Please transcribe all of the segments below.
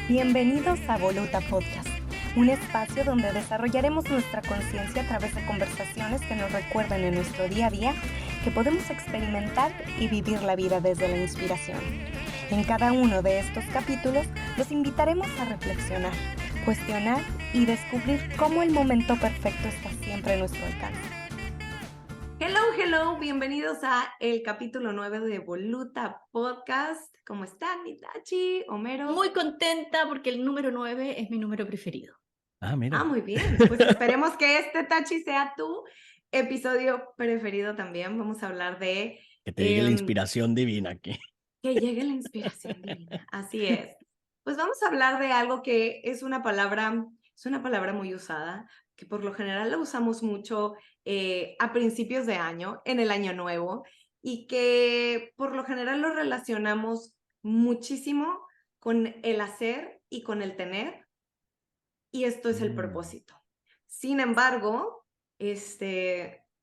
Bienvenidos a Voluta Podcast, un espacio donde desarrollaremos nuestra conciencia a través de conversaciones que nos recuerden en nuestro día a día que podemos experimentar y vivir la vida desde la inspiración. En cada uno de estos capítulos los invitaremos a reflexionar, cuestionar y descubrir cómo el momento perfecto está siempre a nuestro alcance. Hello, bienvenidos a el capítulo 9 de Voluta Podcast. ¿Cómo están, Itachi, Homero? Muy contenta porque el número 9 es mi número preferido. Mira. Muy bien. Pues esperemos que este, Tachi, sea tu episodio preferido también. Vamos a hablar de... Que te llegue la inspiración divina aquí. Que llegue la inspiración divina. Así es. Pues vamos a hablar de algo que es una palabra muy usada, que por lo general la usamos mucho a principios de año, en el año nuevo, y que por lo general lo relacionamos muchísimo con el hacer y con el tener, y esto es el propósito. Sin embargo,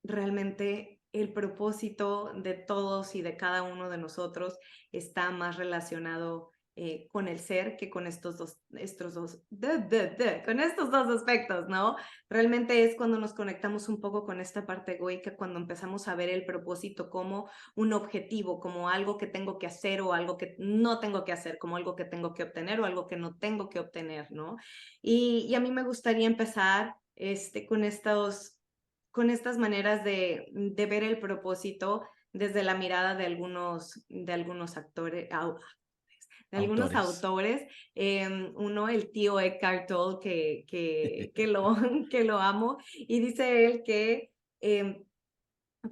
realmente el propósito de todos y de cada uno de nosotros está más relacionado con el ser que con estos dos aspectos, ¿no? Realmente es cuando nos conectamos un poco con esta parte egoica, cuando empezamos a ver el propósito como un objetivo, como algo que tengo que hacer o algo que no tengo que hacer, como algo que tengo que obtener o algo que no tengo que obtener, ¿no? Y a mí me gustaría empezar con estas maneras de ver el propósito desde la mirada de algunos actores, de algunos autores. Uno, el tío Eckhart Tolle, que lo amo, y dice él que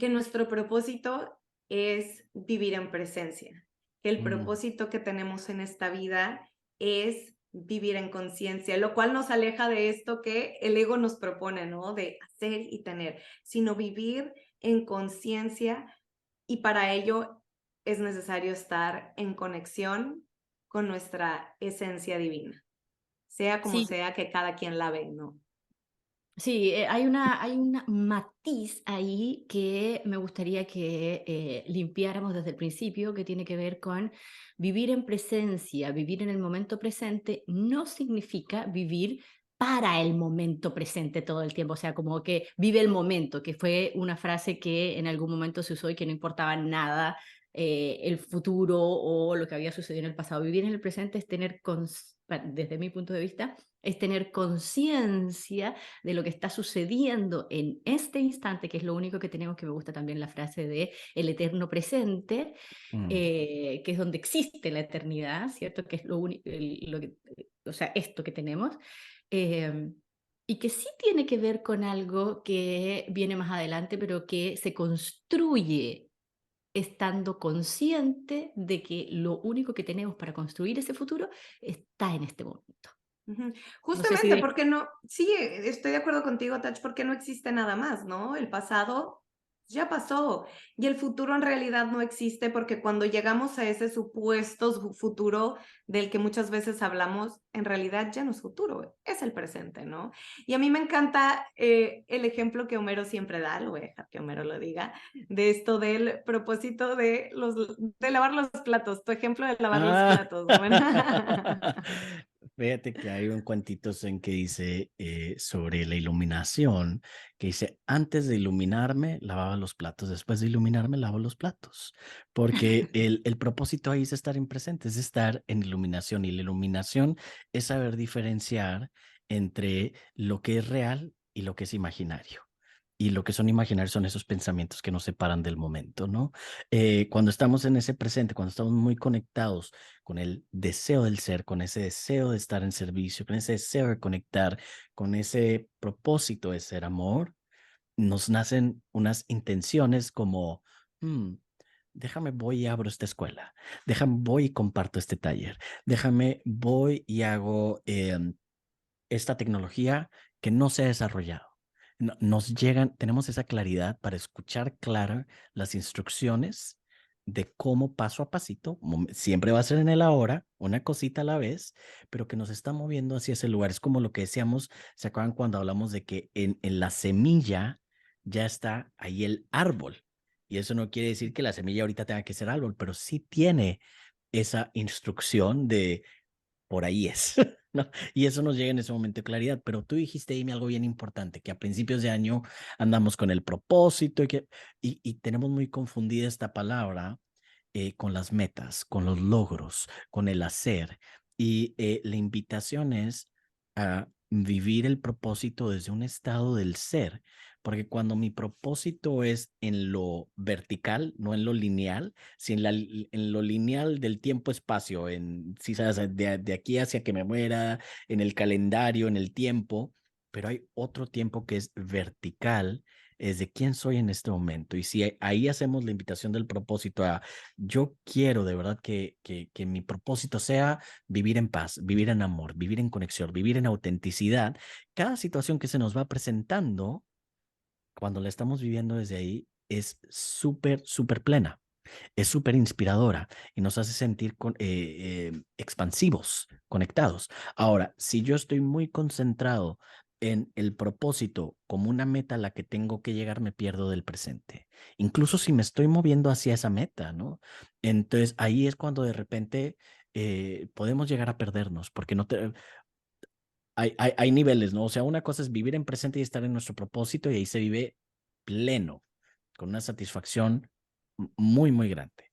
nuestro propósito es vivir en presencia, que el propósito que tenemos en esta vida es vivir en conciencia, lo cual nos aleja de esto que el ego nos propone, ¿no? De hacer y tener, sino vivir en conciencia, y para ello es necesario estar en conexión con nuestra esencia divina, sea como Sí, sea que cada quien la ve, ¿no? sí, hay una matiz ahí que me gustaría que limpiáramos desde el principio, que tiene que ver con vivir en presencia, vivir en el momento presente, no significa vivir para el momento presente todo el tiempo, o sea, como que vive el momento, que fue una frase que en algún momento se usó y que no importaba nada el futuro o lo que había sucedido en el pasado. Vivir en el presente es tener, desde mi punto de vista, es tener conciencia de lo que está sucediendo en este instante, que es lo único que tenemos, que me gusta también la frase de el eterno presente, que es donde existe la eternidad, ¿cierto? Que es lo único, o sea, esto que tenemos. Y que sí tiene que ver con algo que viene más adelante, pero que se construye estando consciente de que lo único que tenemos para construir ese futuro está en este momento. No sé si Justamente, porque no, sí, estoy de acuerdo contigo, Tach, porque no existe nada más, ¿no? El pasado ya pasó y el futuro en realidad no existe, porque cuando llegamos a ese supuesto futuro del que muchas veces hablamos, en realidad ya no es futuro, es el presente, ¿no? Y a mí me encanta el ejemplo que Homero siempre da, lo voy a dejar que Homero lo diga, de esto del propósito de lavar los platos, tu ejemplo de lavar los platos, bueno. Fíjate que hay un cuentitos en que dice sobre la iluminación, que dice, antes de iluminarme, lavaba los platos, después de iluminarme, lavo los platos, porque el propósito ahí es estar en presente, es estar en iluminación, y la iluminación es saber diferenciar entre lo que es real y lo que es imaginario. Y lo que son imaginarios son esos pensamientos que nos separan del momento, ¿no? Cuando estamos en ese presente, cuando estamos muy conectados con el deseo del ser, con ese deseo de estar en servicio, con ese deseo de conectar, con ese propósito de ser amor, nos nacen unas intenciones como, déjame, voy y abro esta escuela, déjame, voy y comparto este taller, déjame, voy y hago esta tecnología que no se ha desarrollado. Nos llegan, tenemos esa claridad para escuchar claras las instrucciones de cómo paso a pasito, siempre va a ser en el ahora, una cosita a la vez, pero que nos está moviendo hacia ese lugar. Es como lo que decíamos, ¿se acuerdan cuando hablamos de que en la semilla ya está ahí el árbol? Y eso no quiere decir que la semilla ahorita tenga que ser árbol, pero sí tiene esa instrucción de por ahí es, ¿no? Y eso nos llega en ese momento de claridad. Pero tú dijiste, Amy, algo bien importante, que a principios de año andamos con el propósito y tenemos muy confundida esta palabra con las metas, con los logros, con el hacer. Y la invitación es a vivir el propósito desde un estado del ser, porque cuando mi propósito es en lo vertical, no en lo lineal, si en lo lineal del tiempo-espacio, si sabes, de aquí hacia que me muera, en el calendario, en el tiempo, pero hay otro tiempo que es vertical, es de quién soy en este momento. Y si ahí hacemos la invitación del propósito a yo quiero de verdad que mi propósito sea vivir en paz, vivir en amor, vivir en conexión, vivir en autenticidad. Cada situación que se nos va presentando, cuando la estamos viviendo desde ahí, es súper, súper plena, es súper inspiradora y nos hace sentir expansivos, conectados. Ahora, si yo estoy muy concentrado en el propósito como una meta a la que tengo que llegar, me pierdo del presente. Incluso si me estoy moviendo hacia esa meta, ¿no? Entonces ahí es cuando de repente podemos llegar a perdernos, porque hay niveles, ¿no? O sea, una cosa es vivir en presente y estar en nuestro propósito y ahí se vive pleno, con una satisfacción muy, muy grande.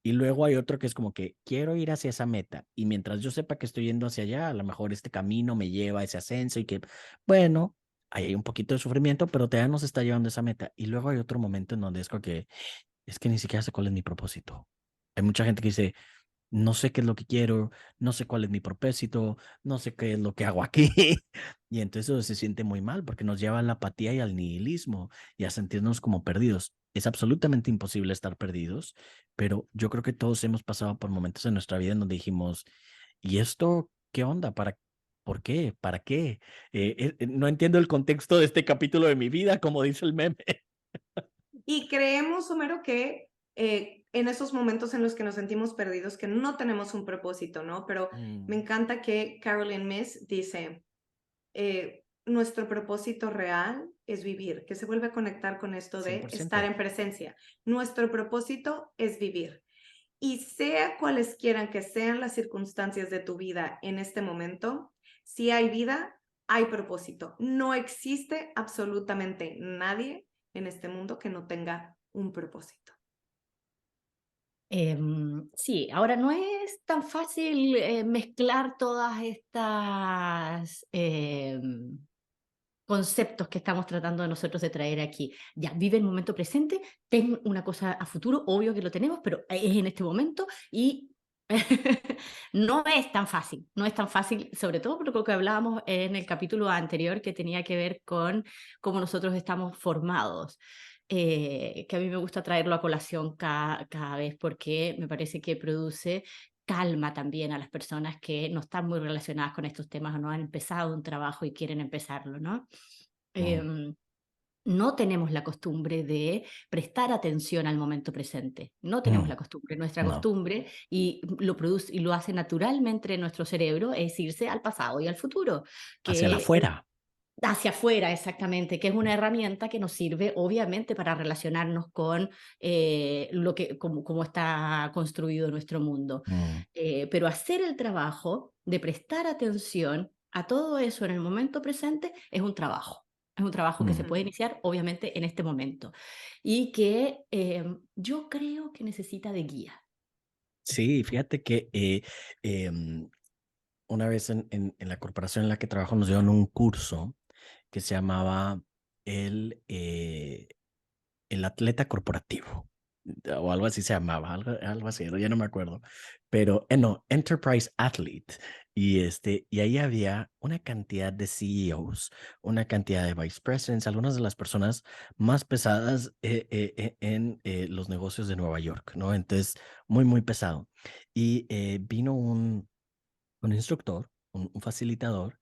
Y luego hay otro que es como que quiero ir hacia esa meta y mientras yo sepa que estoy yendo hacia allá, a lo mejor este camino me lleva a ese ascenso y que, bueno, ahí hay un poquito de sufrimiento, pero todavía nos está llevando a esa meta. Y luego hay otro momento en donde es como que es que ni siquiera sé cuál es mi propósito. Hay mucha gente que dice, no sé qué es lo que quiero, no sé cuál es mi propósito, no sé qué es lo que hago aquí. Y entonces eso se siente muy mal porque nos lleva a la apatía y al nihilismo y a sentirnos como perdidos. Es absolutamente imposible estar perdidos, pero yo creo que todos hemos pasado por momentos en nuestra vida en donde dijimos, ¿y esto qué onda? ¿Por qué? ¿Para qué? No entiendo el contexto de este capítulo de mi vida, como dice el meme. Y creemos, Homero, que en esos momentos en los que nos sentimos perdidos, que no tenemos un propósito, ¿no? Pero me encanta que Carolyn Miss dice, nuestro propósito real es vivir, que se vuelve a conectar con esto de 100%. estar en presencia. Nuestro propósito es vivir. Y sea cuales quieran que sean las circunstancias de tu vida en este momento, si hay vida, hay propósito. No existe absolutamente nadie en este mundo que no tenga un propósito. Sí, ahora no es tan fácil mezclar todas estas conceptos que estamos tratando nosotros de traer aquí. Ya, vive el momento presente, ten una cosa a futuro, obvio que lo tenemos, pero es en este momento y no es tan fácil, no es tan fácil, sobre todo por lo que hablábamos en el capítulo anterior que tenía que ver con cómo nosotros estamos formados. Que a mí me gusta traerlo a colación cada vez porque me parece que produce calma también a las personas que no están muy relacionadas con estos temas o no han empezado un trabajo y quieren empezarlo, ¿no? Em, no tenemos la costumbre de prestar atención al momento presente. No tenemos la costumbre. Nuestra No, costumbre, y lo produce y lo hace naturalmente nuestro cerebro, es irse al pasado y al futuro, hacia la que afuera. hacia afuera, exactamente, que es una herramienta que nos sirve obviamente para relacionarnos con cómo está construido nuestro mundo. Pero hacer el trabajo de prestar atención a todo eso en el momento presente es un trabajo. Es un trabajo que se puede iniciar obviamente en este momento y que yo creo que necesita de guía. Sí, fíjate que una vez en la corporación en la que trabajo nos dieron un curso que se llamaba el, eh, el atleta corporativo o algo así se llamaba, algo así, ya no me acuerdo, pero no, Enterprise Athlete. Y ahí había una cantidad de CEOs, una cantidad de vice presidents, algunas de las personas más pesadas en los negocios de Nueva York, ¿no? Entonces, muy, muy pesado. Y vino un instructor, un facilitador,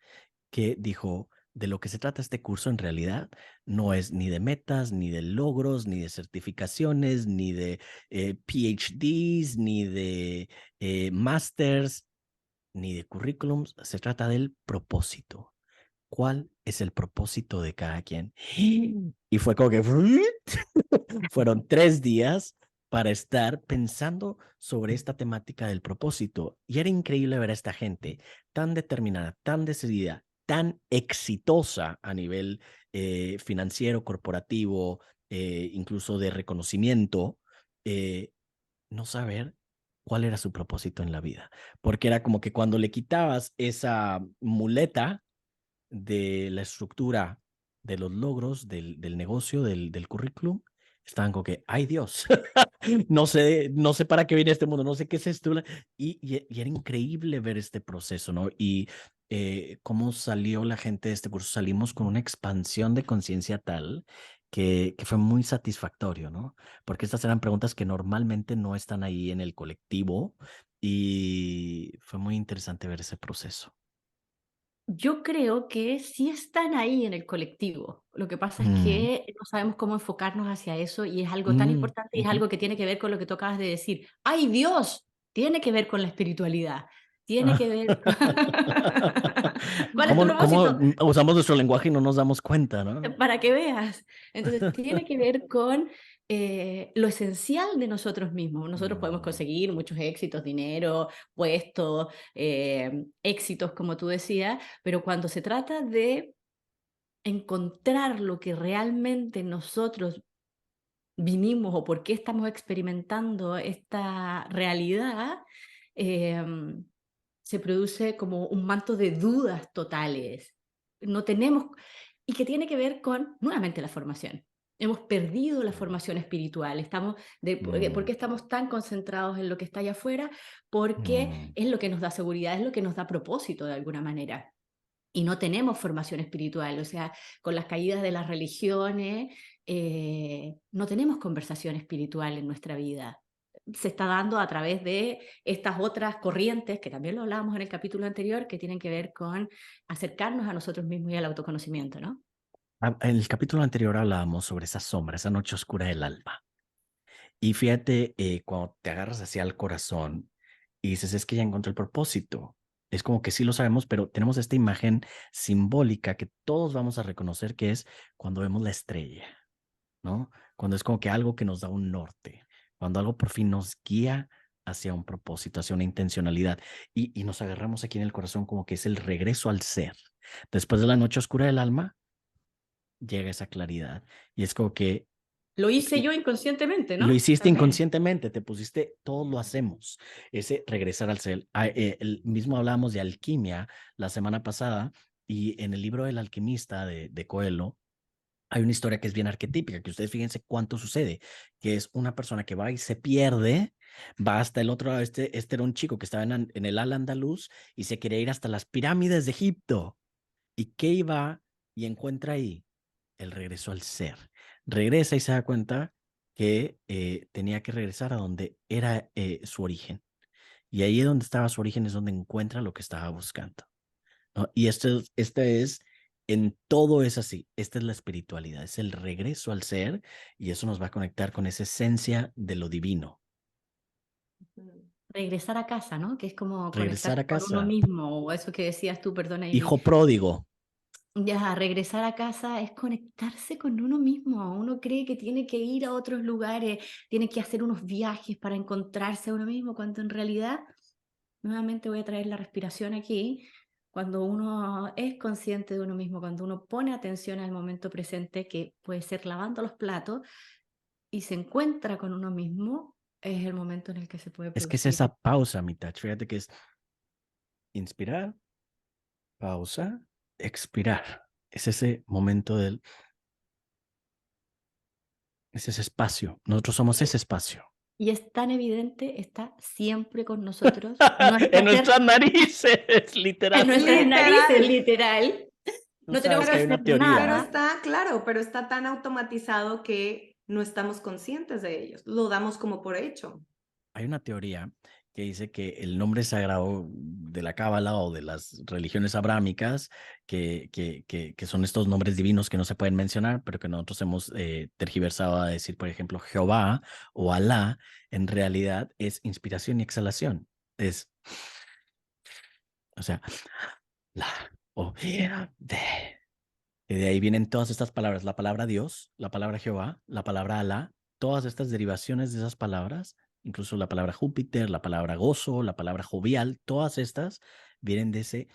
que dijo, de lo que se trata este curso en realidad no es ni de metas, ni de logros, ni de certificaciones, ni de PhDs, ni de masters, ni de currículums. Se trata del propósito. ¿Cuál es el propósito de cada quien? Y fue como que fueron 3 días para estar pensando sobre esta temática del propósito. Y era increíble ver a esta gente tan determinada, tan decidida, tan exitosa a nivel financiero, corporativo, incluso de reconocimiento, no saber cuál era su propósito en la vida. Porque era como que cuando le quitabas esa muleta de la estructura de los logros del negocio, del currículum, estaban como que, ay Dios, no sé para qué viene este mundo, no sé qué es esto. Y era increíble ver este proceso, ¿no? Y cómo salió la gente de este curso. Salimos con una expansión de conciencia tal que fue muy satisfactorio, ¿no? Porque estas eran preguntas que normalmente no están ahí en el colectivo y fue muy interesante ver ese proceso. Yo creo que sí están ahí en el colectivo. Lo que pasa es Mm, que no sabemos cómo enfocarnos hacia eso y es algo tan importante y es ujú. algo que tiene que ver con lo que tú acabas de decir. ¡Ay, Dios! Tiene que ver con la espiritualidad. Tiene que ver con... ¿Cuál es tu ¿Cómo propósito? usamos nuestro lenguaje y no nos damos cuenta, no? Para que veas. Entonces, tiene que ver con lo esencial de nosotros mismos. Nosotros podemos Mm, conseguir muchos éxitos, dinero, puestos, éxitos, como tú decías, pero cuando se trata de encontrar lo que realmente nosotros vinimos o por qué estamos experimentando esta realidad, em, se produce como un manto de dudas totales. No tenemos, y que tiene que ver con, nuevamente, la formación. Hemos perdido la formación espiritual. ¿Por qué mm, estamos tan concentrados en lo que está allá afuera? Porque mm, es lo que nos da seguridad, es lo que nos da propósito de alguna manera y no tenemos formación espiritual, o sea, con las caídas de las religiones, no tenemos conversación espiritual en nuestra vida. Se está dando a través de estas otras corrientes, que también lo hablábamos en el capítulo anterior, que tienen que ver con acercarnos a nosotros mismos y al autoconocimiento, ¿no? En el capítulo anterior hablábamos sobre esa sombra, esa noche oscura del alma. Y fíjate, cuando te agarras hacia el corazón y dices, es que ya encontré el propósito. Es como que sí lo sabemos, pero tenemos esta imagen simbólica que todos vamos a reconocer que es cuando vemos la estrella, ¿no? Cuando es como que algo que nos da un norte, cuando algo por fin nos guía hacia un propósito, hacia una intencionalidad. Y nos agarramos aquí en el corazón como que es el regreso al ser. Después de la noche oscura del alma, llega esa claridad. Y es como que Lo hice yo inconscientemente, lo ¿no? hiciste También. inconscientemente, te pusiste, todos lo hacemos, ese regresar al ser. El mismo hablábamos de alquimia la semana pasada y en el libro del alquimista de Coelho, hay una historia que es bien arquetípica, que ustedes fíjense cuánto sucede, que es una persona que va y se pierde, va hasta el otro lado, este era un chico que estaba en el Al-Andalus y se quería ir hasta las pirámides de Egipto. ¿Y qué iba y encuentra ahí? El regreso al ser. Regresa y se da cuenta que tenía que regresar a donde era su origen. Y ahí donde estaba su origen es donde encuentra lo que estaba buscando, ¿no? Y este es, en todo es así. Esta es la espiritualidad, es el regreso al ser y eso nos va a conectar con esa esencia de lo divino. Regresar a casa, ¿no? Que es como Regresar conectarse a con uno casa. mismo, o eso que decías tú, perdona, Amy. Hijo pródigo. Ya, regresar a casa es conectarse con uno mismo. Uno cree que tiene que ir a otros lugares, tiene que hacer unos viajes para encontrarse a uno mismo, cuando en realidad, nuevamente voy a traer la respiración aquí, cuando uno es consciente de uno mismo, cuando uno pone atención al momento presente, que puede ser lavando los platos, y se encuentra con uno mismo, es el momento en el que se puede Es que es producir. esa pausa, mi Tach. Fíjate que es inspirar, pausa, expirar. Es ese momento es ese espacio. Nosotros somos ese espacio. Y es tan evidente, está siempre con nosotros. No hay que En nuestras hacer narices, en literal. nuestras narices, Literal. literal. Tú No tenemos sabes que que hay Pero, hacer una pero teoría. nada. está, claro, pero está tan automatizado que no estamos conscientes de ellos. Lo damos como por hecho. Hay una teoría que dice que el nombre sagrado de la Cábala o de las religiones abrámicas, que son estos nombres divinos que no se pueden mencionar, pero que nosotros hemos tergiversado a decir, por ejemplo, Jehová o Alá, en realidad es inspiración y exhalación. Es, o sea, la o de. Y de ahí vienen todas estas palabras, la palabra Dios, la palabra Jehová, la palabra Alá todas estas derivaciones de esas palabras, incluso la palabra Júpiter, la palabra gozo, la palabra jovial, todas estas vienen de ese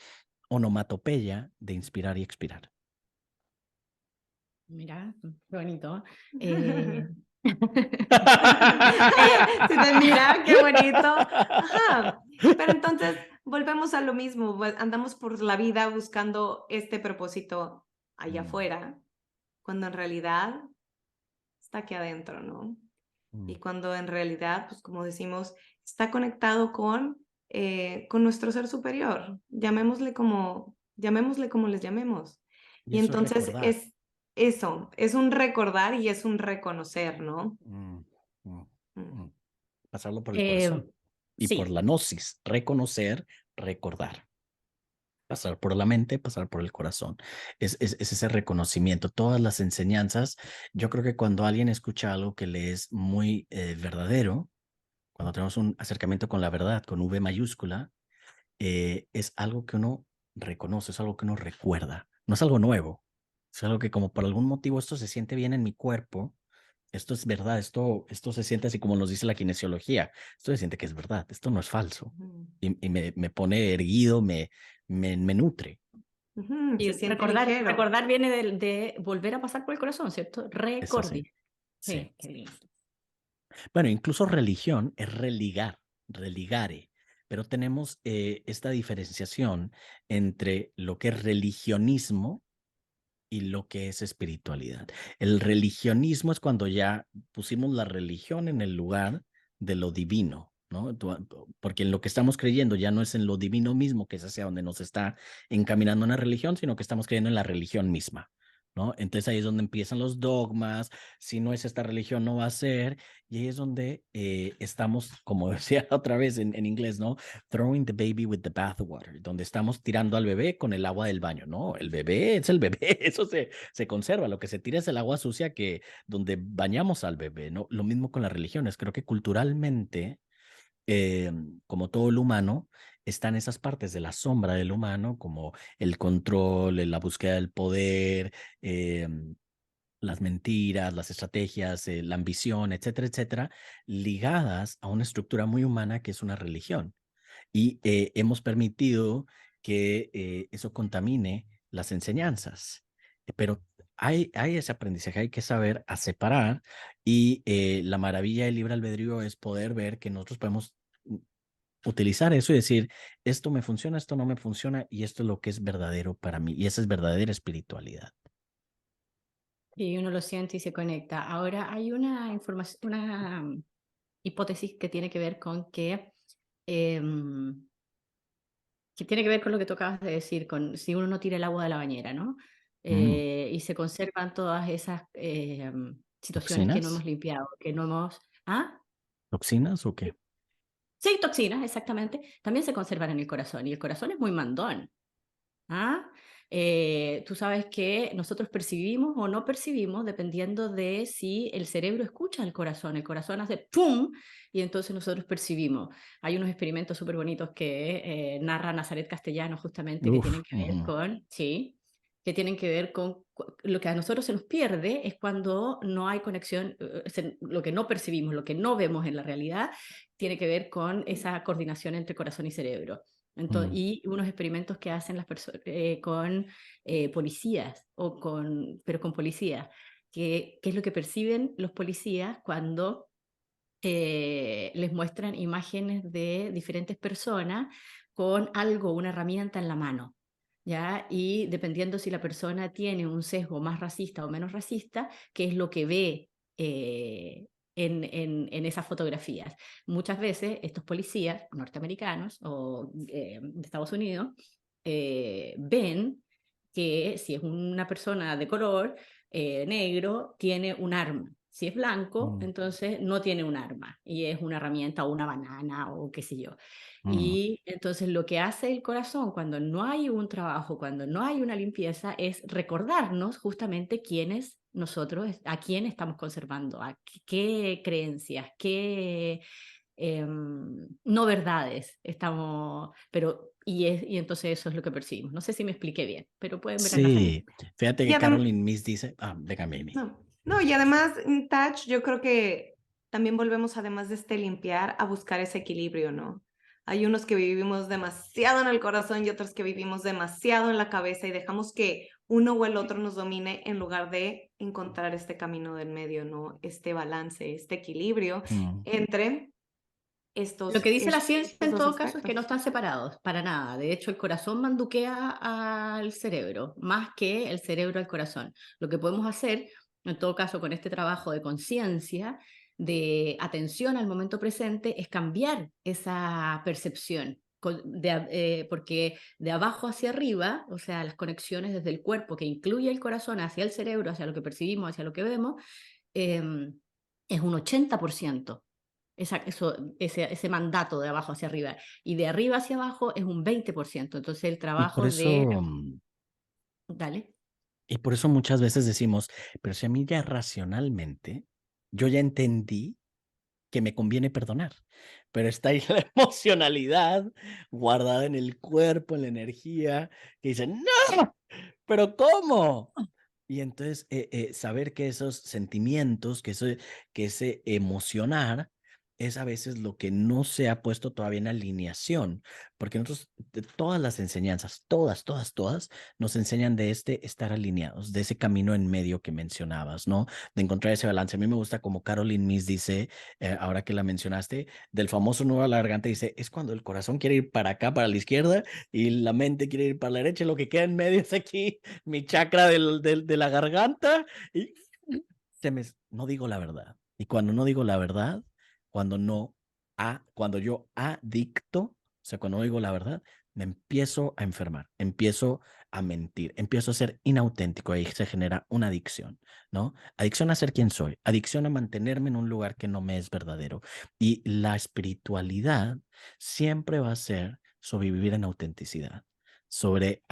onomatopeya de inspirar y expirar. Mira, qué bonito. Si te mira, qué bonito. Ajá. Pero entonces volvemos a lo mismo. Andamos por la vida buscando este propósito allá afuera, cuando en realidad está aquí adentro, ¿no? Y cuando en realidad, pues como decimos, está conectado con nuestro ser superior. Llamémosle como les llamemos. Y Y eso es entonces recordar. es eso, es un recordar y es un reconocer, ¿no? Mm, mm, Mm. mm. Pasarlo por el corazón y por Sí, la gnosis, reconocer, recordar. Pasar por la mente, pasar por el corazón. Es ese reconocimiento. Todas las enseñanzas, yo creo que cuando alguien escucha algo que le es muy verdadero, cuando tenemos un acercamiento con la verdad, con V mayúscula, es algo que uno reconoce, es algo que uno recuerda. No es algo nuevo. Es algo que como por algún motivo esto se siente bien en mi cuerpo. Esto es verdad, esto se siente así como nos dice la kinesiología. Esto se siente que es verdad, esto no es falso. Ujú. Y me pone erguido, me nutre. Ujú, y se siente ligero. recordar viene de volver a pasar por el corazón, ¿cierto? Es así, Recordar. sí. Sí, qué lindo. Bueno, incluso religión es religar, religare, pero tenemos esta diferenciación entre lo que es religionismo y lo que es espiritualidad. El religionismo es cuando ya pusimos la religión en el lugar de lo divino, ¿no? Porque en lo que estamos creyendo ya no es en lo divino mismo, que es hacia donde nos está encaminando una religión, sino que estamos creyendo en la religión misma, ¿no? Entonces ahí es donde empiezan los dogmas, si no es esta religión no va a ser, y ahí es donde estamos, como decía otra vez en inglés, ¿no? Throwing the baby with the bathwater, donde estamos tirando al bebé con el agua del baño. No, el bebé es el bebé, eso se conserva. Lo que se tira es el agua sucia que donde bañamos al bebé, ¿no? Lo mismo con las religiones. Creo que culturalmente, como todo el humano, están esas partes de la sombra del humano, como el control, la búsqueda del poder, las mentiras, las estrategias, la ambición, etcétera, etcétera, ligadas a una estructura muy humana que es una religión y hemos permitido que eso contamine las enseñanzas. Pero hay ese aprendizaje, hay que saber a separar y la maravilla del libre albedrío es poder ver que nosotros podemos utilizar eso y decir, esto me funciona, esto no me funciona y esto es lo que es verdadero para mí y esa es verdadera espiritualidad. Y uno lo siente y se conecta. Ahora hay una información, una hipótesis que tiene que ver con que tiene que ver con lo que tú acabas de decir, con si uno no tira el agua de la bañera, ¿no? Mm, Y se conservan todas esas situaciones que no hemos ¿Toxinas? limpiado, que no hemos... ¿Ah? ¿Toxinas o qué? Sí, toxinas, exactamente. También se conservan en el corazón y el corazón es muy mandón. ¿Ah? Tú sabes que nosotros percibimos o no percibimos dependiendo de si el cerebro escucha al corazón. El corazón hace ¡pum! Y entonces nosotros percibimos. Hay unos experimentos súper bonitos que narra Nazaret Castellano justamente que tienen Uf, que ver con, sí, que tienen que ver con lo que a nosotros se nos pierde es cuando no hay conexión, lo que no percibimos, lo que no vemos en la realidad, tiene que ver con esa coordinación entre corazón y cerebro. mm, Y unos experimentos que hacen las personas con policías, pero con policías, qué es lo que perciben los policías cuando les muestran imágenes de diferentes personas con algo, una herramienta en la mano. ¿Ya? Y dependiendo si la persona tiene un sesgo más racista o menos racista, qué es lo que ve en esas fotografías. Muchas veces estos policías norteamericanos o de Estados Unidos ven que si es una persona de color negro, tiene un arma. Si es blanco, mm, entonces no tiene un arma y es una herramienta o una banana o qué sé yo. mm. Y entonces lo que hace el corazón cuando no hay un trabajo, cuando no hay una limpieza, es recordarnos justamente quiénes nosotros, a quién estamos conservando, a qué creencias, qué no verdades estamos, pero y entonces eso es lo que percibimos. No sé si me expliqué bien, pero pueden ver a Nazaret. Sí, fíjate Y que Caroline Miss dice, déjame, Amy. no. No, y además, Touch, yo creo que también volvemos, además de este limpiar, a buscar ese equilibrio, ¿no? Hay unos que vivimos demasiado en el corazón y otros que vivimos demasiado en la cabeza y dejamos que uno o el otro nos domine en lugar de encontrar este camino del medio, ¿no? Este balance, este equilibrio Mm. entre Lo que dice la ciencia estos en dos todo caso es que no aspectos. están separados, para nada. De hecho, el corazón manduquea al cerebro, más que el cerebro al corazón. Lo que podemos hacer, en todo caso, con este trabajo de conciencia, de atención al momento presente, es cambiar esa percepción. Porque de abajo hacia arriba, o sea, las conexiones desde el cuerpo que incluye el corazón hacia el cerebro, hacia lo que percibimos, hacia lo que vemos, es un 80%. Ese mandato de abajo hacia arriba. Y de arriba hacia abajo es un 20%. Entonces el Y por trabajo de... eso, Dale. y por eso muchas veces decimos, pero si a mí ya racionalmente, yo ya entendí que me conviene perdonar, pero está ahí la emocionalidad guardada en el cuerpo, en la energía, que dice, no, pero ¿cómo? Y entonces saber que esos sentimientos, que ese emocionar es a veces lo que no se ha puesto todavía en alineación, porque nosotros, todas las enseñanzas, todas, nos enseñan de estar alineados, de ese camino en medio que mencionabas, ¿no? De encontrar ese balance. A mí me gusta como Caroline Miss dice, ahora que la mencionaste, del famoso nudo a la garganta, dice, es cuando el corazón quiere ir para acá, para la izquierda, y la mente quiere ir para la derecha, lo que queda en medio es aquí mi chakra de la garganta y no digo la verdad. Y cuando no digo la verdad, cuando no, cuando yo adicto, o sea, cuando no digo la verdad, me empiezo a enfermar, empiezo a mentir, empiezo a ser inauténtico, ahí se genera una adicción, ¿no? Adicción a ser quien soy, adicción a mantenerme en un lugar que no me es verdadero. Y la espiritualidad siempre va a ser sobrevivir en autenticidad, sobre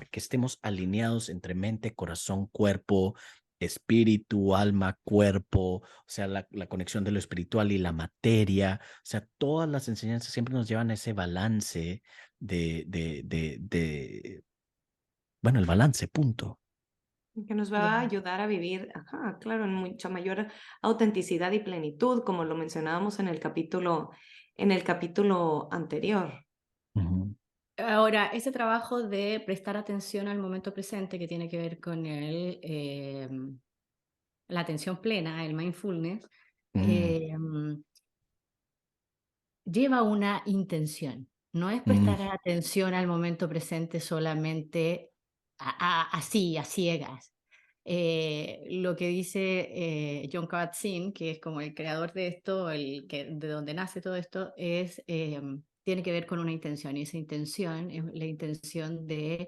que estemos alineados entre mente, corazón, cuerpo, espíritu, alma, cuerpo, o sea, la conexión de lo espiritual y la materia, o sea, todas las enseñanzas siempre nos llevan a ese balance bueno, el balance, punto. Que nos va a ayudar a vivir, ajá, claro, en mucha mayor autenticidad y plenitud, como lo mencionábamos en el capítulo anterior. Ujú, Ahora, ese trabajo de prestar atención al momento presente que tiene que ver con la atención plena, el mindfulness, mm, lleva una intención. No es mm, prestar atención al momento presente solamente así, a ciegas. Lo que dice John Kabat-Zinn, que es como el creador de esto, de donde nace todo esto, tiene que ver con una intención. Y esa intención es la intención de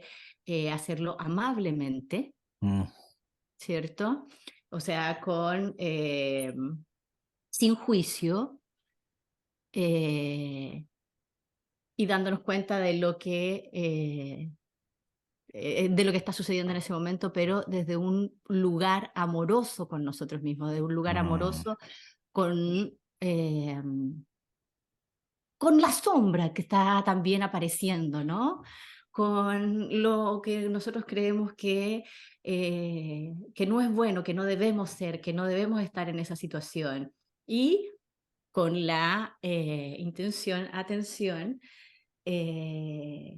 hacerlo amablemente, mm. ¿cierto? O sea, sin juicio, eh, y dándonos cuenta de lo que está sucediendo en ese momento, pero desde un lugar amoroso con nosotros mismos, de un lugar Mm, amoroso con, eh, con la sombra que está también apareciendo, ¿no? Con lo que nosotros creemos que no es bueno, que no debemos ser, que no debemos estar en esa situación. Y con la atención, eh,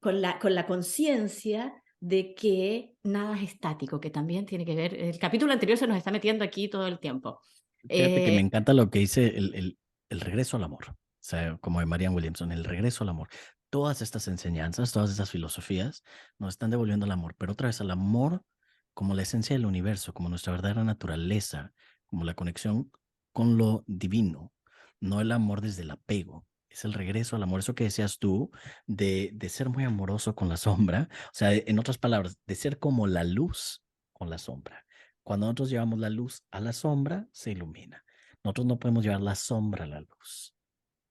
con la conciencia de que nada es estático, que también tiene que ver, el capítulo anterior se nos está metiendo aquí todo el tiempo. Fíjate que me Eh, encanta lo que dice el regreso al amor, o sea, como de Marianne Williamson, el regreso al amor. Todas estas enseñanzas, todas estas filosofías nos están devolviendo el amor, pero otra vez al amor como la esencia del universo, como nuestra verdadera naturaleza, como la conexión con lo divino, no el amor desde el apego. Es el regreso al amor, eso que decías tú, de ser muy amoroso con la sombra, o sea, en otras palabras, de ser como la luz con la sombra. Cuando nosotros llevamos la luz a la sombra, se ilumina. Nosotros no podemos llevar la sombra a la luz,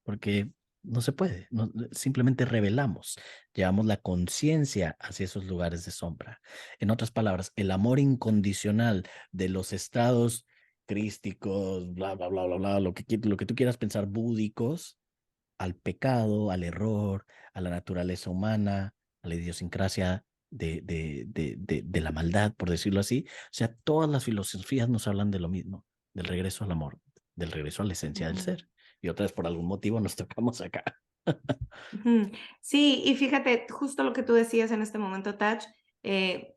porque no se puede. Simplemente revelamos, llevamos la conciencia hacia esos lugares de sombra. En otras palabras, el amor incondicional de los estados crísticos, bla, bla, bla, bla, bla, lo que tú quieras pensar, búdicos, al pecado, al error, a la naturaleza humana, a la idiosincrasia de la maldad, por decirlo así. O sea, todas las filosofías nos hablan de lo mismo, del regreso al amor, del regreso a la esencia del ser. Y otra vez, por algún motivo, nos tocamos acá. Ujú. Sí, y fíjate, justo lo que tú decías en este momento, Tach,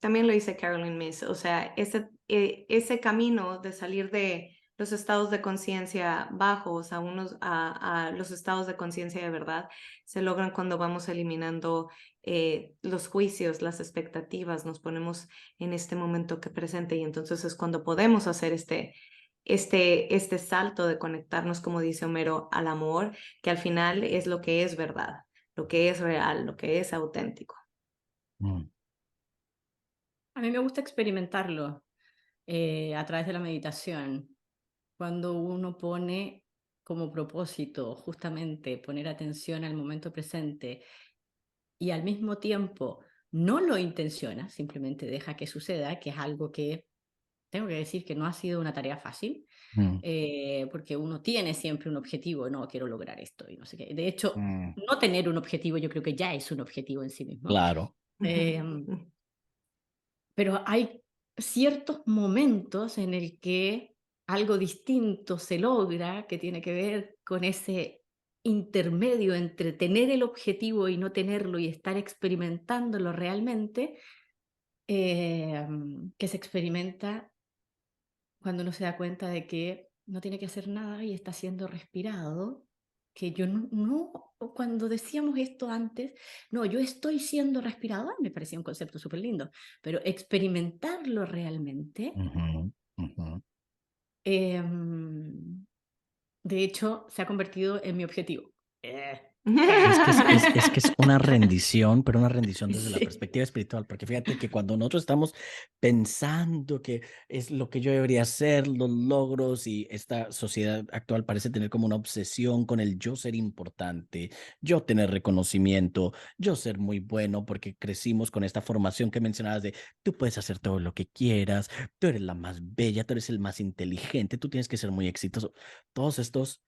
también lo dice Carolyn Miss, o sea, ese camino de salir de los estados de conciencia bajos a los estados de conciencia de verdad se logran cuando vamos eliminando los juicios, las expectativas, nos ponemos en este momento que presente y entonces es cuando podemos hacer este salto de conectarnos, como dice Homero, al amor, que al final es lo que es verdad, lo que es real, lo que es auténtico. Mm. A mí me gusta experimentarlo a través de la meditación. Cuando uno pone como propósito justamente poner atención al momento presente y al mismo tiempo no lo intenciona, simplemente deja que suceda, que es algo que tengo que decir que no ha sido una tarea fácil, Mm. porque uno tiene siempre un objetivo, no quiero lograr esto y no sé qué. De hecho, Mm. no tener un objetivo yo creo que ya es un objetivo en sí mismo. Claro. Em, pero hay ciertos momentos en el que algo distinto se logra, que tiene que ver con ese intermedio entre tener el objetivo y no tenerlo y estar experimentándolo realmente, que se experimenta cuando uno se da cuenta de que no tiene que hacer nada y está siendo respirado, que yo cuando decíamos esto antes, no, yo estoy siendo respirado, me parecía un concepto súper lindo, pero experimentarlo realmente, Ujú, ujú. em, de hecho, se ha convertido en mi objetivo. Y es que es una rendición, pero una rendición desde la Sí. perspectiva espiritual, porque fíjate que cuando nosotros estamos pensando que es lo que yo debería hacer, los logros y esta sociedad actual parece tener como una obsesión con el yo ser importante, yo tener reconocimiento, yo ser muy bueno, porque crecimos con esta formación que mencionabas de tú puedes hacer todo lo que quieras, tú eres la más bella, tú eres el más inteligente, tú tienes que ser muy exitoso. Todos estos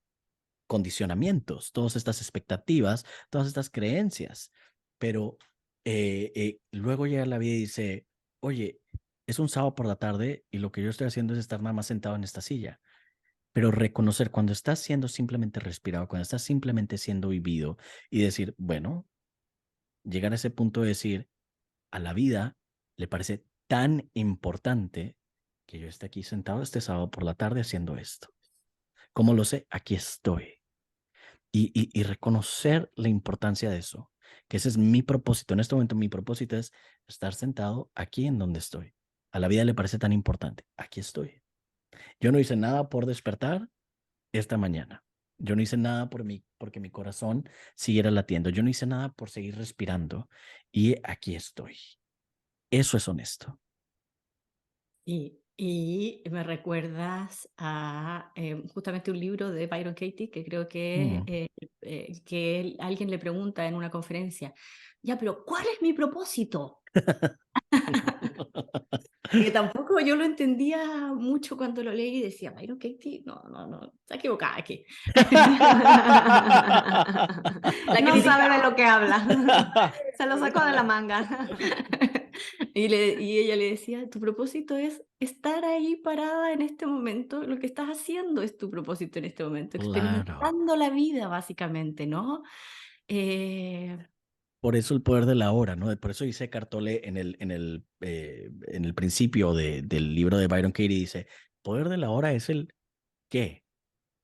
condicionamientos, todas estas expectativas, todas estas creencias. Pero luego llega la vida y dice, oye, es un sábado por la tarde y lo que yo estoy haciendo es estar nada más sentado en esta silla. Pero reconocer cuando estás siendo simplemente respirado, cuando estás simplemente siendo vivido y decir, bueno, llegar a ese punto de decir, a la vida le parece tan importante que yo esté aquí sentado este sábado por la tarde haciendo esto. ¿Cómo lo sé? Aquí estoy. Y reconocer la importancia de eso, que ese es mi propósito. En este momento mi propósito es estar sentado aquí en donde estoy. A la vida le parece tan importante. Aquí estoy. Yo no hice nada por despertar esta mañana. Yo no hice nada porque mi corazón siguiera latiendo. Yo no hice nada por seguir respirando. Y aquí estoy. Eso es honesto. Y me recuerdas a justamente un libro de Byron Katie que creo Mm. que alguien le pregunta en una conferencia, ya, pero ¿cuál es mi propósito? Que tampoco yo lo entendía mucho cuando lo leí y decía, Byron Katie, no, está equivocada aquí. La No sabe de criticaba. lo que habla. Se lo sacó de la manga. Y ella le decía, tu propósito es estar ahí parada en este momento, lo que estás haciendo es tu propósito en este momento, Claro. experimentando la vida básicamente, ¿no? Eh, Por eso el poder de la hora, ¿no? Por eso dice Cartole en el principio del libro de Byron Katie, dice, poder de la hora es el qué.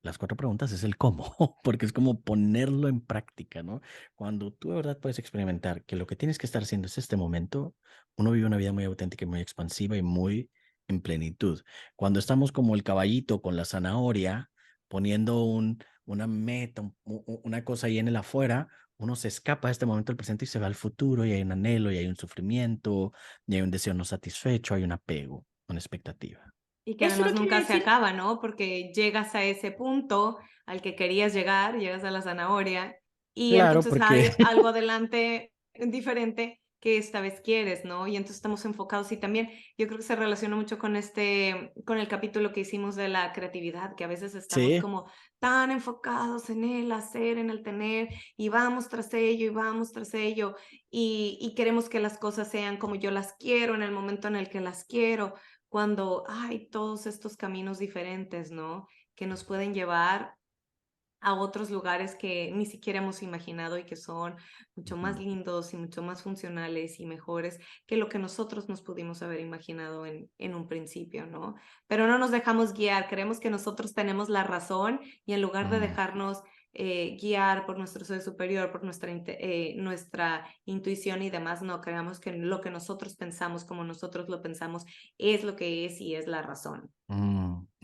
Las 4 preguntas es el cómo, porque es como ponerlo en práctica, ¿no? Cuando tú de verdad puedes experimentar que lo que tienes que estar haciendo es este momento, uno vive una vida muy auténtica y muy expansiva y muy en plenitud. Cuando estamos como el caballito con la zanahoria, poniendo una meta, una cosa ahí en el afuera, uno se escapa de este momento del presente y se va al futuro y hay un anhelo y hay un sufrimiento y hay un deseo no satisfecho, hay un apego, una expectativa. Y que eso además no quiere nunca se decir, acaba, ¿no? Porque llegas a ese punto al que querías llegar, llegas a la zanahoria y Claro, entonces porque hay algo adelante diferente qué esta vez quieres, ¿no? Y entonces estamos enfocados y también yo creo que se relaciona mucho con con el capítulo que hicimos de la creatividad, que a veces estamos Sí. como tan enfocados en el hacer, en el tener, y vamos tras ello, y vamos tras ello, y queremos que las cosas sean como yo las quiero, en el momento en el que las quiero, cuando hay todos estos caminos diferentes, ¿no? Que nos pueden llevar a otros lugares que ni siquiera hemos imaginado y que son mucho más Ujú. lindos y mucho más funcionales y mejores que lo que nosotros nos pudimos haber imaginado en un principio, ¿no? Pero no nos dejamos guiar, creemos que nosotros tenemos la razón y en lugar de Mm. dejarnos guiar por nuestro ser superior, por nuestra intuición y demás, no, creamos que lo que nosotros pensamos, como nosotros lo pensamos, es lo que es y es la razón.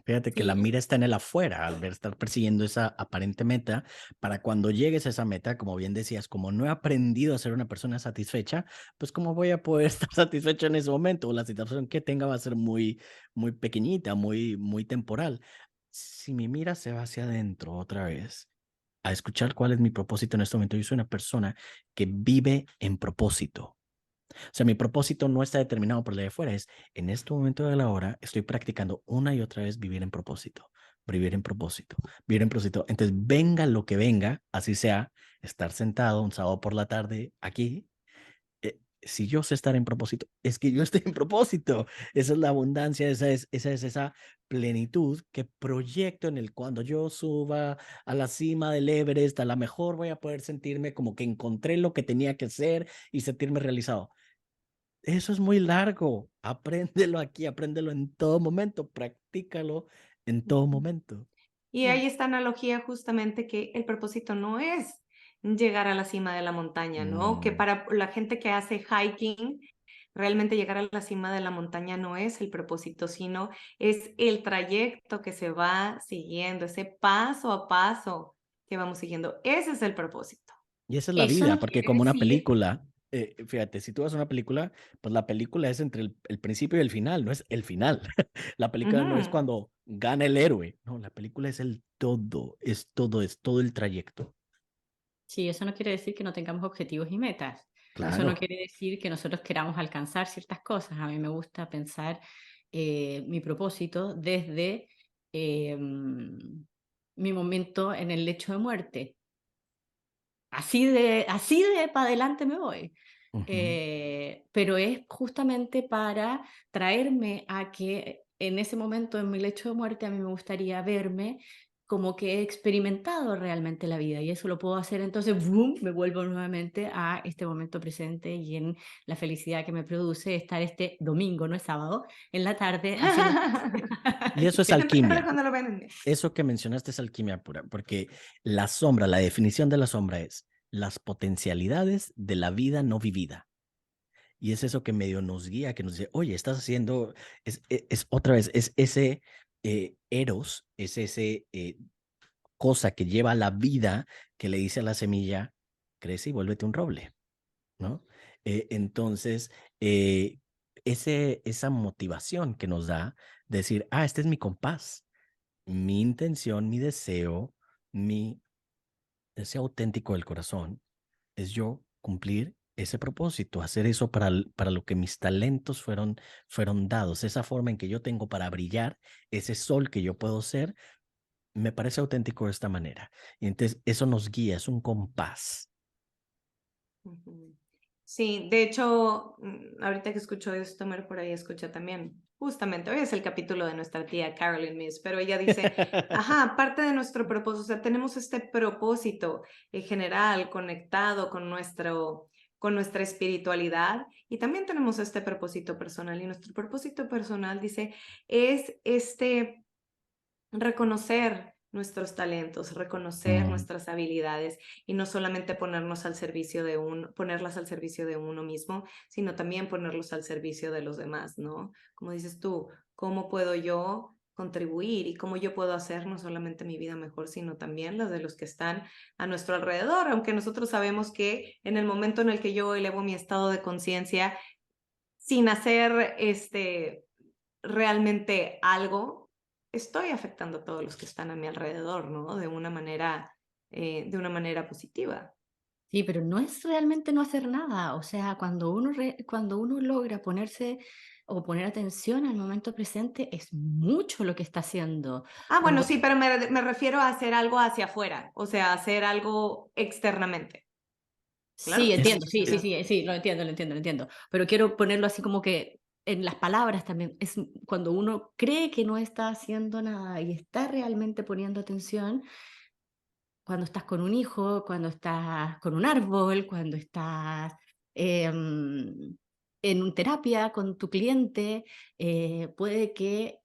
Fíjate que la Sí. mira está en el afuera, al ver estar persiguiendo esa aparente meta, para cuando llegues a esa meta, como bien decías, como no he aprendido a ser una persona satisfecha, pues cómo voy a poder estar satisfecho en ese momento, o la situación que tenga va a ser muy, muy pequeñita, muy, muy temporal. Si mi mira se va hacia adentro otra vez, a escuchar cuál es mi propósito en este momento, yo soy una persona que vive en propósito. O sea, mi propósito no está determinado por lo de afuera, es en este momento de la hora estoy practicando una y otra vez vivir en propósito, vivir en propósito, vivir en propósito. Entonces, venga lo que venga, así sea, estar sentado un sábado por la tarde aquí, si yo sé estar en propósito, es que yo estoy en propósito. Esa es la abundancia, esa plenitud que proyecto en el cuando yo suba a la cima del Everest, a lo mejor voy a poder sentirme como que encontré lo que tenía que ser y sentirme realizado. Eso es muy largo. Apréndelo aquí, apréndelo en todo momento, practícalo en todo momento. Y hay esta analogía justamente que el propósito no es llegar a la cima de la montaña, ¿no? Que Mm, para la gente que hace hiking, realmente llegar a la cima de la montaña no es el propósito, sino es el trayecto que se va siguiendo, ese paso a paso que vamos siguiendo. Ese es el propósito. y esa es la Eso vida, no porque quiere como una decir, película, fíjate, si tú vas a una película, pues la película es entre el principio y el final, no es el final. La película no es Ujú. cuando gana el héroe, no, la película es el todo, es todo el trayecto. sí, eso no quiere decir que no tengamos objetivos y metas. Eso no Claro. quiere decir que nosotros queramos alcanzar ciertas cosas. A mí me gusta pensar mi propósito desde mi momento en el lecho de muerte. Así de para adelante me voy. Ujú. Pero es justamente para traerme a que en ese momento, en mi lecho de muerte, a mí me gustaría verme como que he experimentado realmente la vida y eso lo puedo hacer, entonces, ¡boom!, me vuelvo nuevamente a este momento presente y en la felicidad que me produce estar este domingo, no es sábado, en la tarde haciendo... Y eso es Depende de alquimia. cuándo lo ven. Eso que mencionaste es alquimia pura, porque la sombra, la definición de la sombra es las potencialidades de la vida no vivida. Y es eso que medio nos guía, que nos dice, oye, estás haciendo, es otra vez, es ese eros, es ese cosa que lleva la vida que le dice a la semilla, crece y vuélvete un roble, ¿no? Entonces, esa motivación que nos da, decir, este es mi compás, mi intención, mi deseo auténtico del corazón es yo cumplir ese propósito, hacer eso para lo que mis talentos fueron dados, esa forma en que yo tengo para brillar, ese sol que yo puedo ser, me parece auténtico de esta manera. Y entonces eso nos guía, es un compás. Ujú. Sí, de hecho, ahorita que escucho esto, Mer por ahí escucha también. Justamente, hoy es el capítulo de nuestra tía Carolyn Miss, pero ella dice, ajá, parte de nuestro propósito, o sea, tenemos este propósito en general conectado con nuestra espiritualidad y también tenemos este propósito personal y nuestro propósito personal, dice, es este reconocer nuestros talentos, reconocer Mm, nuestras habilidades y no solamente ponerlas al servicio de uno mismo, sino también ponerlos al servicio de los demás, ¿no? Como dices tú, ¿cómo puedo yo contribuir y cómo yo puedo hacer no solamente mi vida mejor, sino también la de los que están a nuestro alrededor? Aunque nosotros sabemos que en el momento en el que yo elevo mi estado de conciencia sin hacer realmente algo, estoy afectando a todos los que están a mi alrededor, ¿no? De una manera positiva. Sí, pero no es realmente no hacer nada. O sea, cuando uno logra ponerse o poner atención al momento presente, es mucho lo que está haciendo. Ah, bueno, Cuando sí, pero me refiero a hacer algo hacia afuera, o sea, hacer algo externamente. Sí, Claro, sí, Es, entiendo, mucho sí, sí, sentido. sí, sí, lo entiendo. Pero quiero ponerlo así como que en las palabras también. Es cuando uno cree que no está haciendo nada y está realmente poniendo atención, cuando estás con un hijo, cuando estás con un árbol, cuando estás en un terapia con tu cliente, puede que,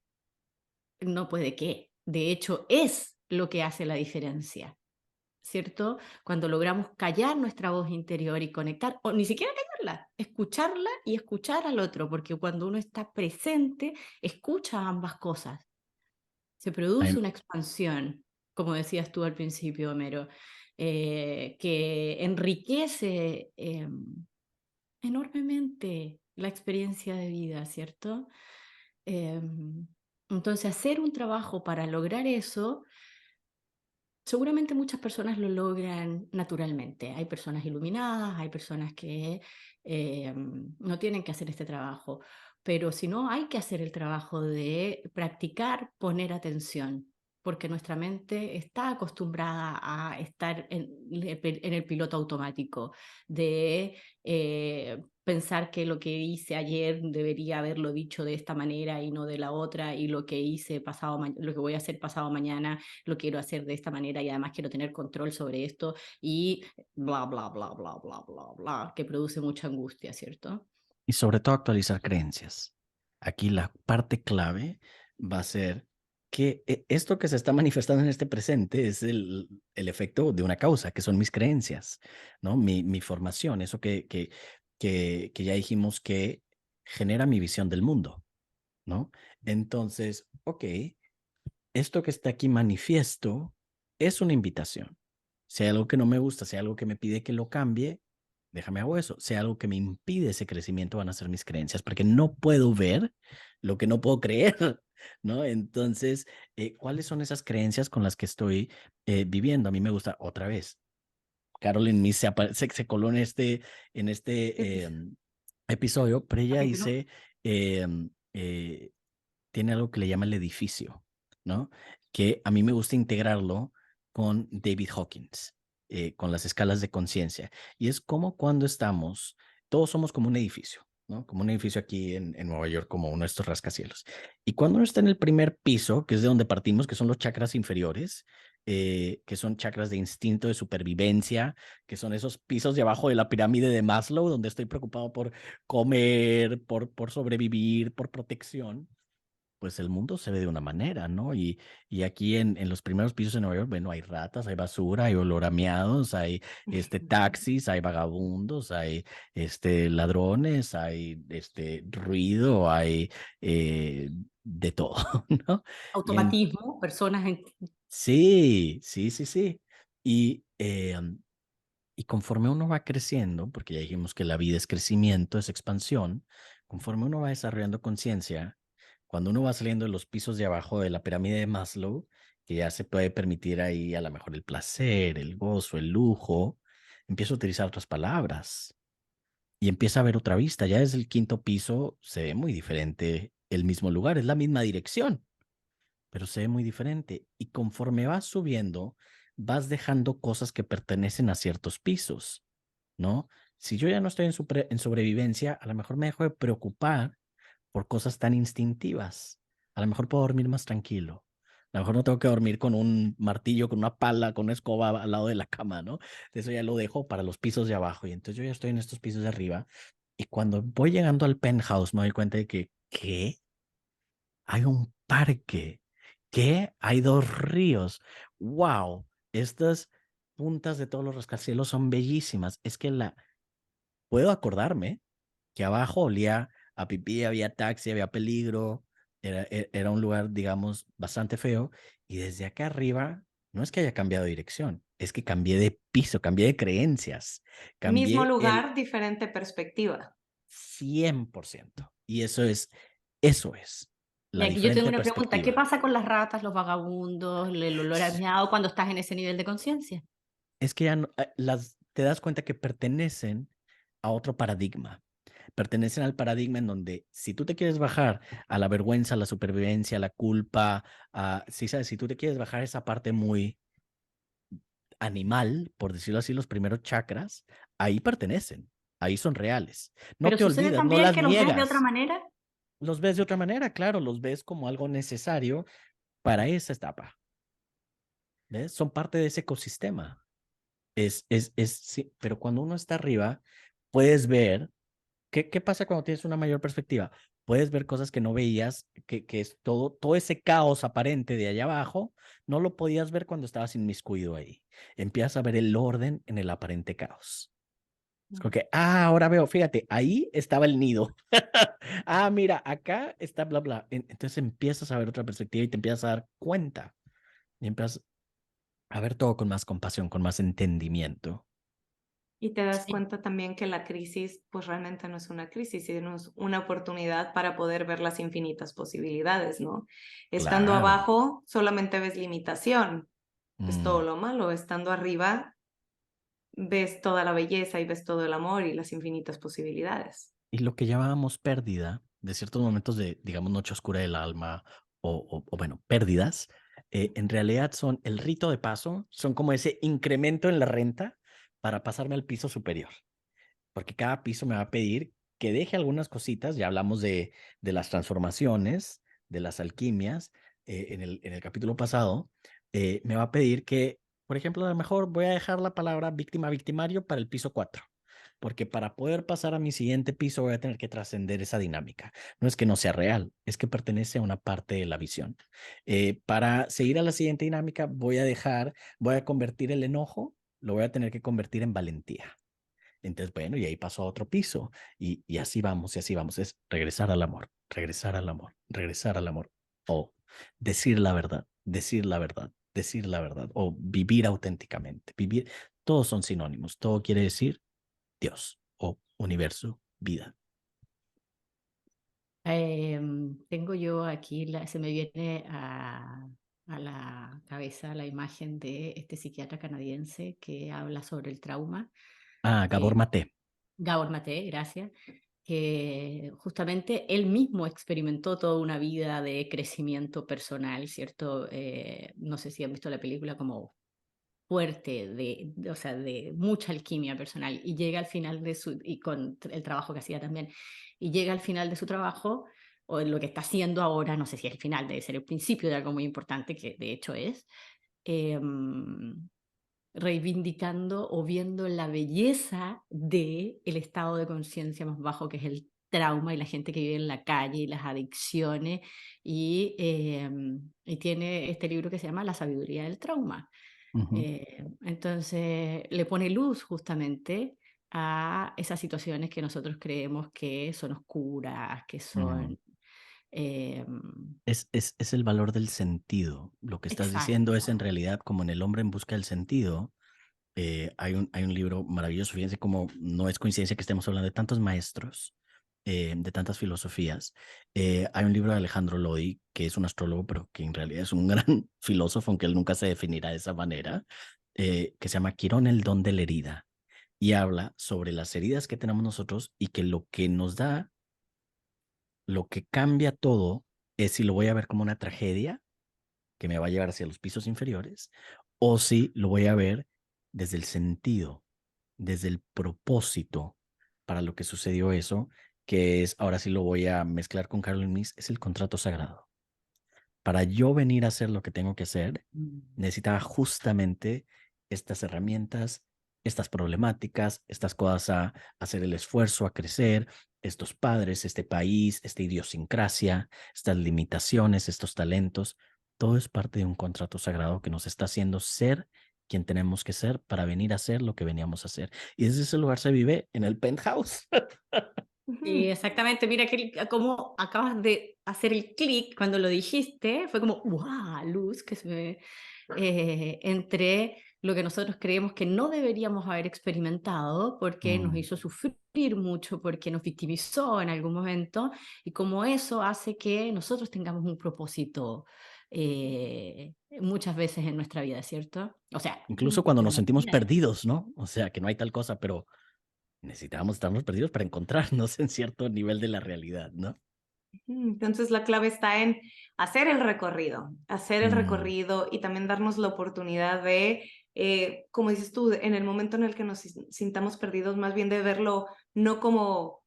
no puede que, de hecho es lo que hace la diferencia. ¿Cierto? Cuando logramos callar nuestra voz interior y conectar, o ni siquiera callarla, escucharla y escuchar al otro, porque cuando uno está presente, escucha ambas cosas. Se produce hay- una expansión, como decías tú al principio, Homero, que enriquece enormemente la experiencia de vida, ¿cierto? Em, entonces, hacer un trabajo para lograr eso. Seguramente muchas personas lo logran naturalmente. Hay personas iluminadas, hay personas que no tienen que hacer este trabajo, pero si no, hay que hacer el trabajo de practicar, poner atención, porque nuestra mente está acostumbrada a estar en el piloto automático, de pensar que lo que hice ayer debería haberlo dicho de esta manera y no de la otra, y lo que hice lo que voy a hacer pasado mañana lo quiero hacer de esta manera y además quiero tener control sobre esto y bla, bla, bla, bla, bla, bla, bla, que produce mucha angustia, ¿cierto? y sobre todo actualizar creencias. Aquí la parte clave va a ser que esto que se está manifestando en este presente es el efecto de una causa, que son mis creencias, ¿no? Mi formación, eso que ya dijimos que genera mi visión del mundo, ¿no? Entonces, ok, esto que está aquí manifiesto es una invitación. Si hay algo que no me gusta, si hay algo que me pide que lo cambie, déjame hago eso. Si hay algo que me impide ese crecimiento, van a ser mis creencias, porque no puedo ver lo que no puedo creer, ¿no? Entonces, ¿cuáles son esas creencias con las que estoy viviendo? A mí me gusta otra vez. Carolyn Miss se coló en este episodio, pero ella Capítulo. dice, eh, tiene algo que le llama el edificio, ¿no? Que a mí me gusta integrarlo con David Hawkins, con las escalas de conciencia. Y es como cuando estamos, todos somos como un edificio, ¿no? Como un edificio aquí en Nueva York, como uno de estos rascacielos. Y cuando uno está en el primer piso, que es de donde partimos, que son los chakras inferiores, que son chakras de instinto de supervivencia, que son esos pisos de abajo de la pirámide de Maslow, donde estoy preocupado por comer, por sobrevivir, por protección, pues el mundo se ve de una manera, ¿no? Y aquí en los primeros pisos de Nueva York, bueno, hay ratas, hay basura, hay olor a miados, hay taxis, hay vagabundos, hay ladrones, hay ruido, hay de todo, ¿no? Y en, Automatismo, personas en... sí, sí, sí, sí. Y, y conforme uno va creciendo, porque ya dijimos que la vida es crecimiento, es expansión, conforme uno va desarrollando conciencia, cuando uno va saliendo de los pisos de abajo de la pirámide de Maslow, que ya se puede permitir ahí a lo mejor el placer, el gozo, el lujo, empieza a utilizar otras palabras y empieza a ver otra vista. Ya desde el quinto piso se ve muy diferente el mismo lugar, es la misma dirección, pero se ve muy diferente. Y conforme vas subiendo, vas dejando cosas que pertenecen a ciertos pisos, ¿no? Si yo ya no estoy en sobrevivencia, a lo mejor me dejo de preocupar por cosas tan instintivas. A lo mejor puedo dormir más tranquilo. A lo mejor no tengo que dormir con un martillo, con una pala, con una escoba al lado de la cama, ¿no? Eso ya lo dejo para los pisos de abajo. Y entonces yo ya estoy en estos pisos de arriba. Y cuando voy llegando al penthouse, me doy cuenta de que, ¿qué? Hay un parque, que hay dos ríos. ¡Wow! Estas puntas de todos los rascacielos son bellísimas. Es que puedo acordarme que abajo olía a pipí, había taxi, había peligro, era un lugar, digamos, bastante feo. Y desde acá arriba, no es que haya cambiado de dirección, es que cambié de piso, cambié de creencias, Mismo cambié el lugar, diferente perspectiva. 100%. Y eso es Y la aquí yo tengo diferente una pregunta, ¿qué perspectiva. pasa con las ratas, los vagabundos, el olor a miado cuando estás en ese nivel de conciencia? Es que ya no, te das cuenta que pertenecen a otro paradigma. Pertenecen al paradigma en donde si tú te quieres bajar a la vergüenza, a la supervivencia, a la culpa, sí, sabes, si tú te quieres bajar esa parte muy animal, por decirlo así, los primeros chakras, ahí pertenecen, ahí son reales. No Pero te sucede olvidas, no también las que los ves de otra niegas, manera. los ves de otra manera, claro, los ves como algo necesario para esa etapa. ¿Ves? Son parte de ese ecosistema. Sí, pero cuando uno está arriba, puedes ver, ¿qué pasa cuando tienes una mayor perspectiva? Puedes ver cosas que no veías, que es todo ese caos aparente de allá abajo, no lo podías ver cuando estabas inmiscuido ahí. Empiezas a ver el orden en el aparente caos. Es como que, ahora veo, fíjate, ahí estaba el nido. Mira, acá está bla, bla. Entonces empiezas a ver otra perspectiva y te empiezas a dar cuenta. Y empiezas a ver todo con más compasión, con más entendimiento. Y te das Sí, cuenta también que la crisis, pues realmente no es una crisis, sino es una oportunidad para poder ver las infinitas posibilidades, ¿no? Estando Claro. abajo, solamente ves limitación, ves todo Mm. lo malo. Estando arriba, ves toda la belleza y ves todo el amor y las infinitas posibilidades. Y lo que llamábamos pérdida, de ciertos momentos de, digamos, noche oscura del alma bueno, pérdidas, en realidad son el rito de paso, son como ese incremento en la renta para pasarme al piso superior. Porque cada piso me va a pedir que deje algunas cositas, ya hablamos de las transformaciones, de las alquimias, en el capítulo pasado, me va a pedir que, por ejemplo, a lo mejor voy a dejar la palabra víctima, victimario para el piso 4, porque para poder pasar a mi siguiente piso voy a tener que trascender esa dinámica. No es que no sea real, es que pertenece a una parte de la visión. Para seguir a la siguiente dinámica voy a convertir el enojo, lo voy a tener que convertir en valentía. Entonces, bueno, y ahí pasó a otro piso y así vamos, y así vamos. Es regresar al amor, regresar al amor, regresar al amor. O decir la verdad, decir la verdad, decir la verdad. O vivir auténticamente. Vivir, todos son sinónimos. Todo quiere decir Dios o universo, vida. Tengo yo aquí, se me viene a la cabeza la imagen de este psiquiatra canadiense que habla sobre el trauma, Gabor Maté. Gabor Maté, gracias, que justamente él mismo experimentó toda una vida de crecimiento personal, ¿cierto? No sé si han visto la película como fuerte, o sea, de mucha alquimia personal, y llega al final y con el trabajo que hacía también, y llega al final de su trabajo, o en lo que está haciendo ahora, no sé si es el final, debe ser el principio de algo muy importante, que de hecho es, em, reivindicando o viendo la belleza del estado de conciencia más bajo, que es el trauma y la gente que vive en la calle y las adicciones, y tiene este libro que se llama La sabiduría del trauma. Ujú, Entonces le pone luz justamente a esas situaciones que nosotros creemos que son oscuras, que ujú. son... em, Es el valor del sentido. Lo que estás diciendo es en exacto. realidad como en El hombre en busca del sentido. Hay un libro maravilloso, fíjense cómo no es coincidencia que estemos hablando de tantos maestros, de tantas filosofías. Hay un libro de Alejandro Lodi, que es un astrólogo, pero que en realidad es un gran filósofo, aunque él nunca se definirá de esa manera, que se llama Quirón, el don de la herida, y habla sobre las heridas que tenemos nosotros y que lo que nos da, lo que cambia todo, es si lo voy a ver como una tragedia que me va a llevar hacia los pisos inferiores, o si lo voy a ver desde el sentido, desde el propósito para lo que sucedió eso, que es, ahora sí lo voy a mezclar con Carolyn Miss, es el contrato sagrado. Para yo venir a hacer lo que tengo que hacer, Mm. necesitaba justamente estas herramientas, estas problemáticas, estas cosas a hacer el esfuerzo, a crecer, estos padres, este país, esta idiosincrasia, estas limitaciones, estos talentos, todo es parte de un contrato sagrado que nos está haciendo ser quien tenemos que ser para venir a hacer lo que veníamos a hacer. Y desde ese lugar se vive en el penthouse. Sí, Ujú. exactamente. Mira que como acabas de hacer el clic cuando lo dijiste, fue como, ¡wow! Luz, que se me, entre lo que nosotros creemos que no deberíamos haber experimentado porque nos Mm, hizo sufrir mucho, porque nos victimizó en algún momento, y como eso hace que nosotros tengamos un propósito muchas veces en nuestra vida, ¿cierto? O sea, Incluso cuando nos sentimos vida. perdidos, ¿no? O sea, que no hay tal cosa, pero necesitamos estarnos perdidos para encontrarnos en cierto nivel de la realidad, ¿no? Entonces la clave está en hacer el Mm. recorrido y también darnos la oportunidad de, como dices tú, en el momento en el que nos sintamos perdidos, más bien de verlo no como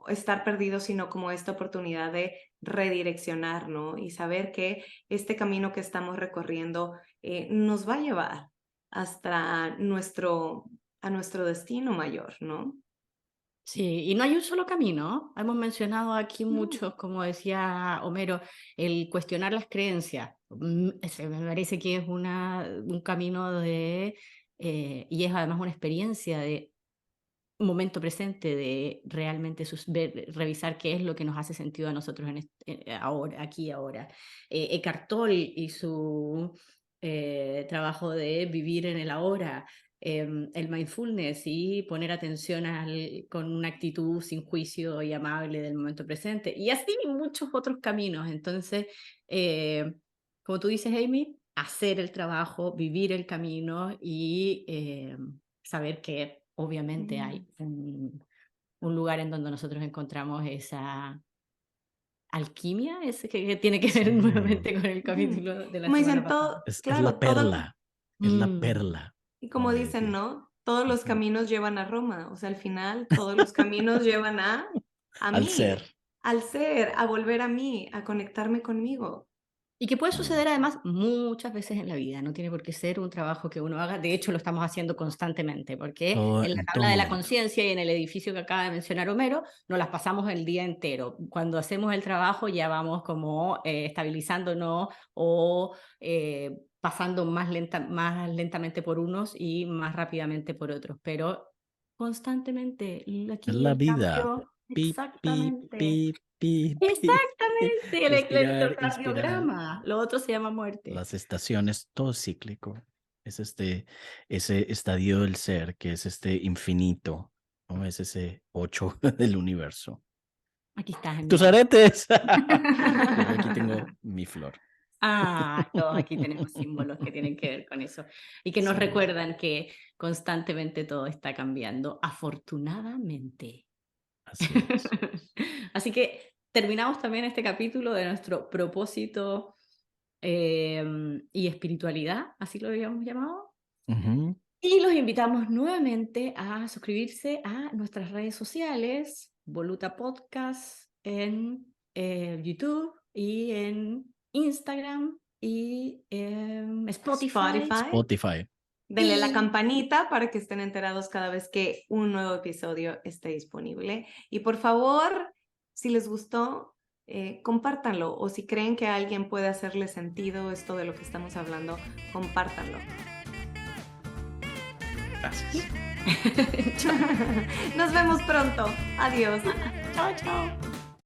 estar perdidos, sino como esta oportunidad de redireccionar, ¿no? Y saber que este camino que estamos recorriendo nos va a llevar hasta a nuestro destino mayor, ¿no? Sí, y no hay un solo camino. Hemos mencionado aquí No. muchos, como decía Homero, el cuestionar las creencias. Ese me parece que es un camino y es además una experiencia de momento presente, de realmente revisar qué es lo que nos hace sentido a nosotros ahora, aquí y ahora. Eckhart Tolle y su trabajo de vivir en el ahora, el mindfulness y poner atención con una actitud sin juicio y amable del momento presente, y así muchos otros caminos. Entonces, como tú dices, Amy, hacer el trabajo, vivir el camino y saber que obviamente hay un lugar en donde nosotros encontramos esa alquimia, que tiene que ver Sí. nuevamente con el capítulo de la Como semana dicen, pasada. Es claro, la perla, es la perla. y como de- dicen, de- ¿no? Todos los Ujú. caminos llevan a Roma, o sea, al final todos los caminos llevan a Al mí, ser. al ser, a volver a mí, a conectarme conmigo. Y que puede Mm. suceder además muchas veces en la vida, no tiene por qué ser un trabajo que uno haga, de hecho lo estamos haciendo constantemente, porque en la En todo tabla de la momento. conciencia y en el edificio que acaba de mencionar Homero, nos las pasamos el día entero. Cuando hacemos el trabajo ya vamos como estabilizándonos o pasando más lentamente por unos y más rápidamente por otros, pero constantemente Es aquí la el vida. cambio, Pip, pip, exactamente. pip, pip, pip. Exactamente, el Respirar, inspirar. electrocardiograma. Lo otro se llama muerte. Las estaciones, todo cíclico. Es ese estadio del ser que es este infinito, ¿no? Es ese 8 del universo. Aquí estás en mi ¡Tus alma. aretes! Yo aquí tengo mi flor. Todos aquí tenemos símbolos que tienen que ver con eso y que nos Sí, recuerdan que constantemente todo está cambiando, afortunadamente. así es. Así que terminamos también este capítulo de nuestro propósito y espiritualidad, así lo habíamos llamado. Ujú. Y los invitamos nuevamente a suscribirse a nuestras redes sociales, Voluta Podcast en YouTube y en Instagram y en Spotify. Spotify. Denle la Y campanita para que estén enterados cada vez que un nuevo episodio esté disponible. Y por favor, si les gustó, compártanlo. O si creen que a alguien puede hacerle sentido esto de lo que estamos hablando, compártanlo. Gracias. chao, Nos vemos pronto. Adiós. chao.